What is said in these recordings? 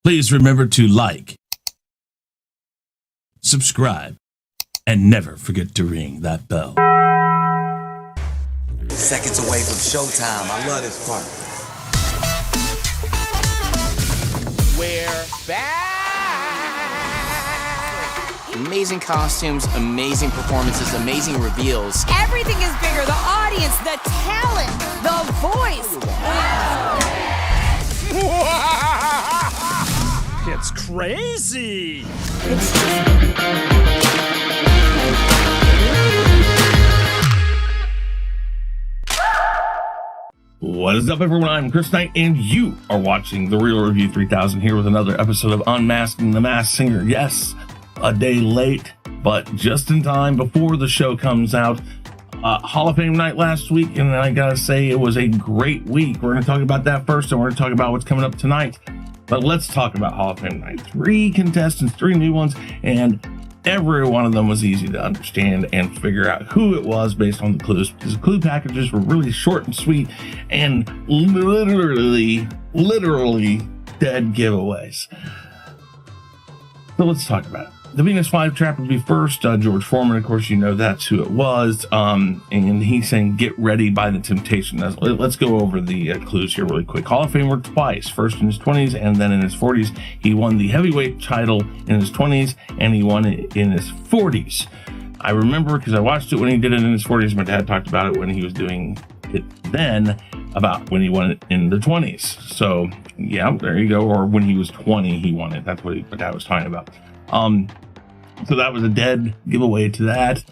Please remember to like, subscribe, and never forget to ring that bell. Seconds away from showtime. I love this part. We're back! Amazing costumes, amazing performances, amazing reveals. Everything is bigger. The audience, the talent, the voice. It's crazy. What is up, everyone? I'm Chris Knight, and you are watching The Real Review 3000 here with another episode of Unmasking the Masked Singer. Yes, a day late, but just in time before the show comes out. Hall of Fame night last week, and I gotta say it was a great week. We're gonna talk about that first, and we're gonna talk about what's coming up tonight. But let's talk about Hall of Fame night. 3 contestants, 3 new ones, and every one of them was easy to understand and figure out who it was based on the clues, because the clue packages were really short and sweet and literally dead giveaways. So let's talk about it. The Venus 5 trap would be first. George Foreman, of course, you know that's who it was. And he's saying, get ready by the temptation. Let's go over the clues here really quick. Hall of Famer twice, first in his 20s and then in his 40s. He won the heavyweight title in his 20s and he won it in his 40s. I remember because I watched it when he did it in his 40s. My dad talked about it when he was doing it then, about when he won it in the 20s. So, yeah, there you go. Or when he was 20, he won it. That's what my dad was talking about. So that was a dead giveaway to that.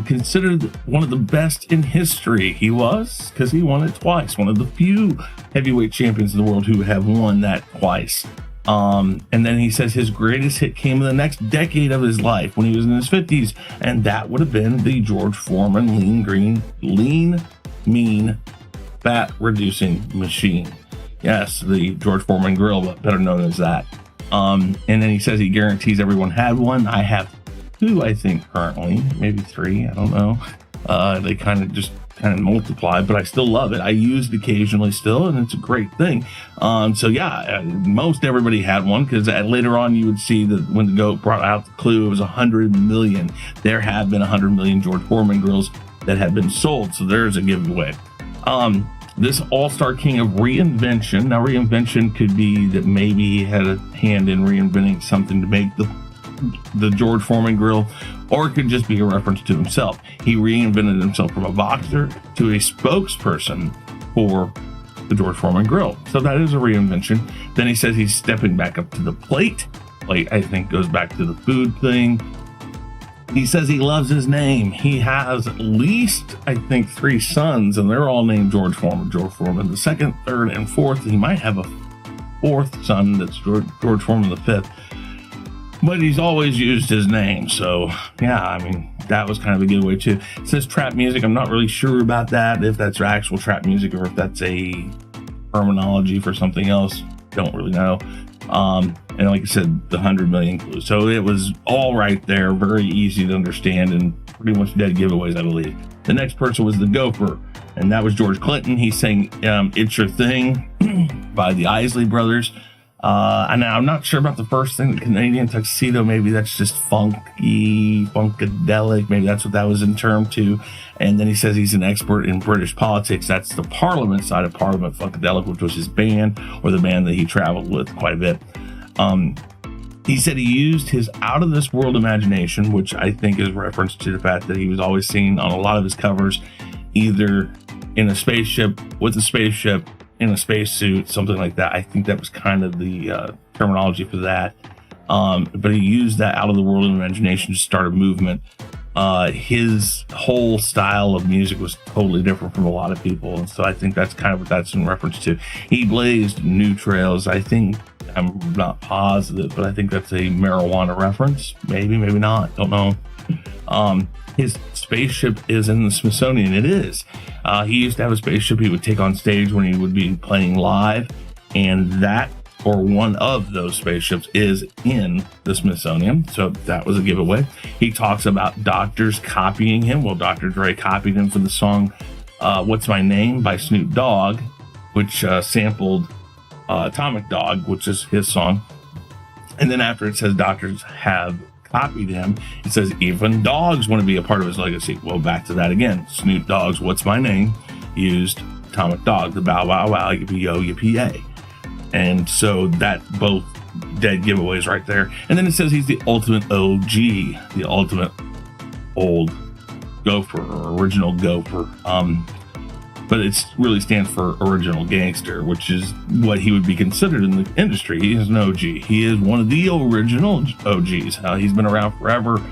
Considered one of the best in history. He was, because he won it twice. One of the few heavyweight champions in the world who have won that twice. And then he says his greatest hit came in the next decade of his life when he was in his 50s. And that would have been the George Foreman lean, mean, fat reducing machine. Yes, the George Foreman grill, but better known as that. And then he says he guarantees everyone had one. I have 2, I think, currently, maybe 3. I don't know. They kind of multiply, but I still love it. I use it occasionally still, and it's a great thing. So yeah, most everybody had one, because later on you would see that when the GOAT brought out the clue, it was 100 million. There have been 100 million George Foreman grills that have been sold. So there's a giveaway. This all-star king of reinvention. Now, reinvention could be that maybe he had a hand in reinventing something to make the George Foreman grill, or it could just be a reference to himself. He reinvented himself from a boxer to a spokesperson for the George Foreman grill. So that is a reinvention. Then he says he's stepping back up to the plate. Plate, I think, goes back to the food thing. He says he loves his name. He has at least, I think, 3 sons, and they're all named George Foreman. George Foreman, the 2nd, 3rd, and 4th. He might have a 4th son that's George Foreman the 5th. But he's always used his name. So, yeah, I mean, that was kind of a giveaway, too. It says trap music. I'm not really sure about that, if that's actual trap music or if that's a terminology for something else. Don't really know. And like I said, the 100 million clues. So it was all right there, very easy to understand, and pretty much dead giveaways, I believe. The next person was the Gopher, and that was George Clinton. He sang It's Your Thing by the Isley Brothers. And I'm not sure about the first thing, the Canadian Tuxedo. Maybe that's just Funkadelic. Maybe that's what that was in term to. And then he says he's an expert in British politics. That's the Parliament side of Parliament, Funkadelic, which was his band, or the band that he traveled with quite a bit. He said he used his out-of-this-world imagination, which I think is reference to the fact that he was always seen on a lot of his covers, either in a spaceship, with a spaceship, in a spacesuit, something like that. I think that was kind of the terminology for that. But he used that out-of-the-world imagination to start a movement. His whole style of music was totally different from a lot of people, and so I think that's kind of what that's in reference to. He blazed new trails. I think, I'm not positive, but I think that's a marijuana reference. Maybe not. Don't know. His spaceship is in the Smithsonian. It is. He used to have a spaceship he would take on stage when he would be playing live, and that, or one of those spaceships, is in the Smithsonian. So that was a giveaway. He talks about doctors copying him. Well, Dr. Dre copied him for the song What's My Name by Snoop Dogg, which sampled Atomic Dog, which is his song. And then after it says doctors have copied him, it says even dogs want to be a part of his legacy. Well, back to that again. Snoop Dogg's What's My Name used Atomic Dog, the bow wow wow, yippee yo, yippee yay. And so that both dead giveaways right there. And then it says he's the ultimate OG, the ultimate old gopher or original gopher. But it really stands for original gangster, which is what he would be considered in the industry. He is an OG. He is one of the original OGs. He's been around forever.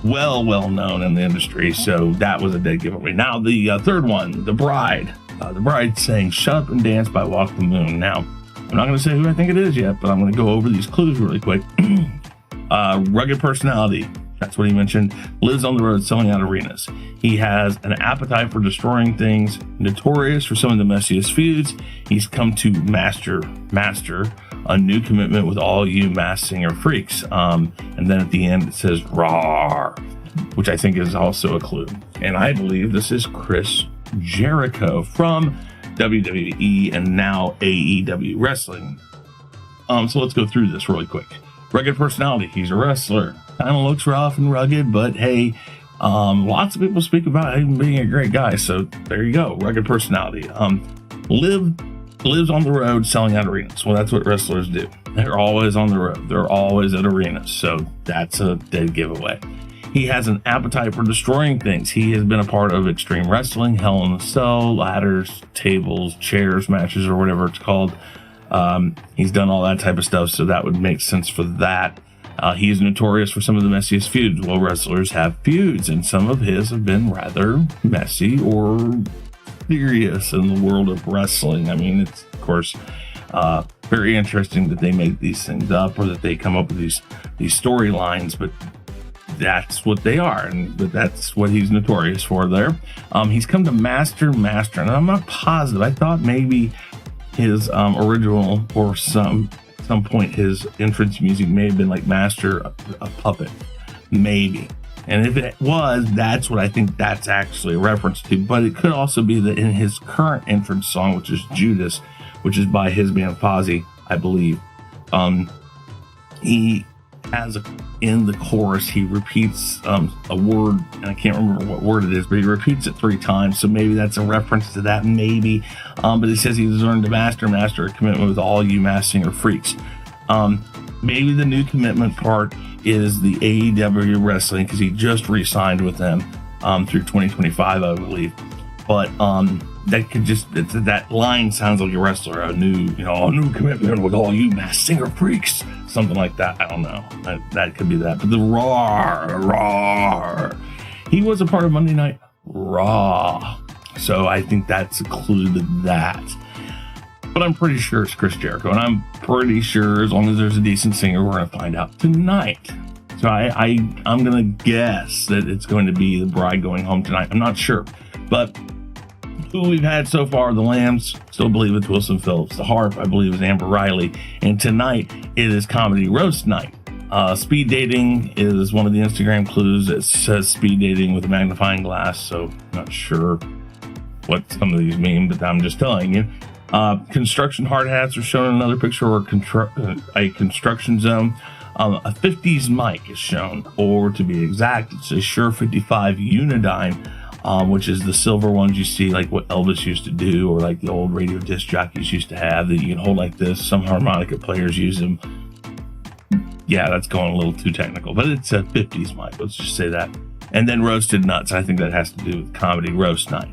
Well known in the industry. So that was a dead giveaway. Now the third one, The Bride. The Bride sang Shut Up and Dance by Walk the Moon. Now, I'm not going to say who I think it is yet, but I'm going to go over these clues really quick. Rugged personality. That's what he mentioned. Lives on the road selling out arenas. He has an appetite for destroying things. Notorious for some of the messiest feuds. He's come to master a new commitment with all you Masked Singer freaks. And then at the end it says "Rawr," which I think is also a clue. And I believe this is Chris Jericho from WWE and now AEW Wrestling. So let's go through this really quick. Rugged personality. He's a wrestler. Kind of looks rough and rugged, but hey, lots of people speak about him being a great guy. So there you go. Rugged personality. Lives on the road selling out arenas. Well, that's what wrestlers do. They're always on the road. They're always at arenas. So that's a dead giveaway. He has an appetite for destroying things. He has been a part of Extreme Wrestling, Hell in a Cell, ladders, tables, chairs, matches, or whatever it's called. He's done all that type of stuff, so that would make sense for that. He is notorious for some of the messiest feuds. Well, wrestlers have feuds, and some of his have been rather messy or serious in the world of wrestling. I mean, it's, of course, very interesting that they make these things up or that they come up with these storylines, but that's what they are, and that's what he's notorious for there. He's come to master, and I'm not positive. I thought maybe his original or some point his entrance music may have been like Master a Puppet, maybe. And if it was, that's what I think that's actually a reference to. But it could also be that in his current entrance song, which is Judas, which is by his band Fozzy, I believe, he has in the chorus, he repeats a word, and I can't remember what word it is, but he repeats it 3 times. So maybe that's a reference to that, maybe. But he says he's learned to master a commitment with all you Masked Singer freaks. Maybe the new commitment part is the AEW Wrestling, because he just re-signed with them through 2025, I believe. But that could just, that line sounds like a wrestler, a new commitment with all you Masked Singer freaks, something like that. I don't know. That could be that. But the roar. He was a part of Monday Night Raw, so I think that's a clue to that. But I'm pretty sure it's Chris Jericho, and I'm pretty sure as long as there's a decent singer, we're going to find out tonight. So I'm going to guess that it's going to be The Bride going home tonight. I'm not sure, but who we've had so far, the Lambs, still believe it's Wilson Phillips. The Harp, I believe, is Amber Riley. And tonight, it is Comedy Roast Night. Speed dating is one of the Instagram clues. It says speed dating with a magnifying glass, so not sure what some of these mean, but I'm just telling you. Construction hard hats are shown in another picture, or a construction zone. A 50s mic is shown, or to be exact, it's a Shure 55 Unidyne, which is the silver ones you see, like what Elvis used to do, or like the old radio disc jockeys used to have that you can hold like this. Some harmonica players use them. Yeah, that's going a little too technical, but it's a 50s mic. Let's just say that. And then roasted nuts. I think that has to do with Comedy Roast Night.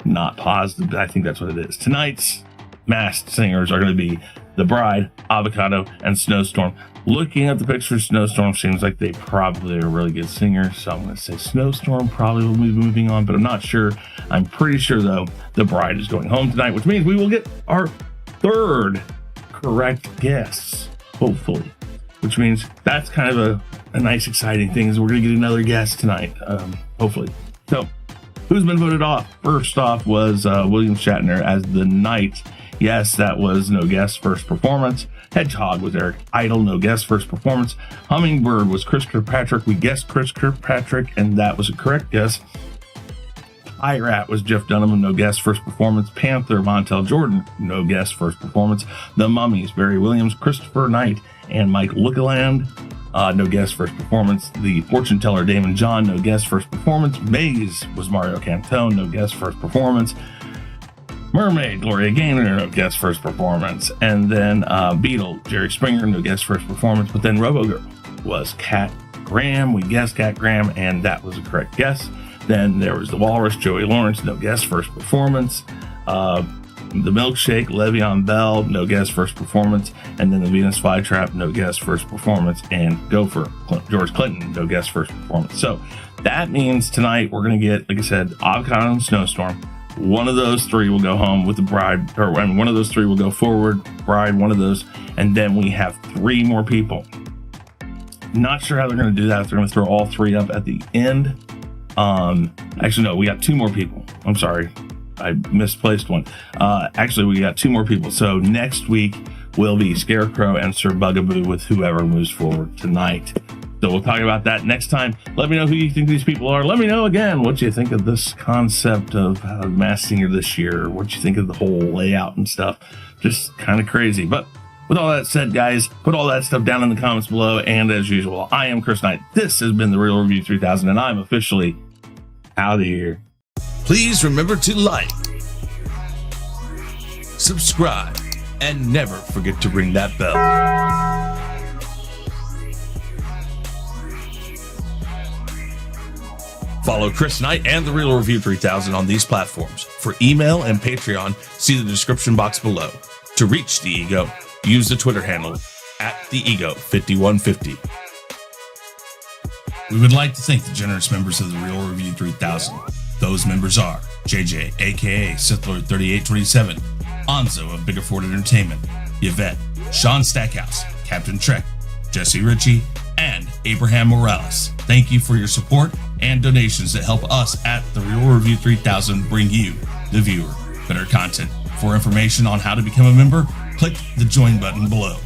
Not positive, but I think that's what it is. Tonight's masked singers are going to be The Bride, Avocado, and Snowstorm. Looking at the picture, Snowstorm seems like they probably are really good singers, so I'm going to say Snowstorm probably will be moving on, but I'm not sure. I'm pretty sure, though, The Bride is going home tonight, which means we will get our 3rd correct guess, hopefully, which means that's kind of a nice, exciting thing, is we're going to get another guest tonight, hopefully. So, who's been voted off? First off was William Shatner as the Knight. Yes, that was no guest first performance. Hedgehog was Eric Idle, no guest first performance. Hummingbird was Chris Kirkpatrick. We guessed Chris Kirkpatrick, and that was a correct guess. IRAT was Jeff Dunham, no guest, first performance. Panther, Montel Jordan, no guest, first performance. The Mummies, Barry Williams, Christopher Knight, and Mike Lookaland, no guest, first performance. The Fortune Teller, Damon John, no guest, first performance. Maze was Mario Cantone, no guest, first performance. Mermaid, Gloria Gaynor, no guest, first performance. And then Beetle, Jerry Springer, no guest, first performance. But then RoboGirl was Kat Graham. We guessed Kat Graham, and that was a correct guess. Then there was the Walrus, Joey Lawrence, no guest, first performance. The Milkshake, Le'Veon Bell, no guest, first performance. And then the Venus Flytrap, no guest, first performance. And Gopher, George Clinton, no guest, first performance. So that means tonight we're going to get, like I said, Avocado and Snowstorm. One of those three will go home with the bride, or one of those three will go forward, bride, one of those. And then we have three more people. Not sure how they're going to do that. If they're going to throw all three up at the end. Actually, no, we got two more people. I'm sorry. I misplaced one. Actually, we got two more people. So next week will be Scarecrow and Sir Bugaboo with whoever moves forward tonight. So we'll talk about that next time. Let me know who you think these people are. Let me know again what you think of this concept of Masked Singer this year. What you think of the whole layout and stuff. Just kind of crazy. But with all that said, guys, put all that stuff down in the comments below. And as usual, I am Chris Knight. This has been The Real Review 3000, and I'm officially out of here. Please remember to like, subscribe, and never forget to ring that bell. Follow Chris Knight and The Real Review 3000 on these platforms. For email and Patreon, see the description box below. To reach the Ego, use the Twitter handle @TheEgo5150. We would like to thank the generous members of The Real Review 3000. Those members are JJ, aka SithLord3827, Anzo of Biggerford Entertainment, Yvette, Sean Stackhouse, Captain Trek, Jesse Ritchie, and Abraham Morales. Thank you for your support and donations that help us at The Real Review 3000 bring you, the viewer, better content. For information on how to become a member, click the join button below.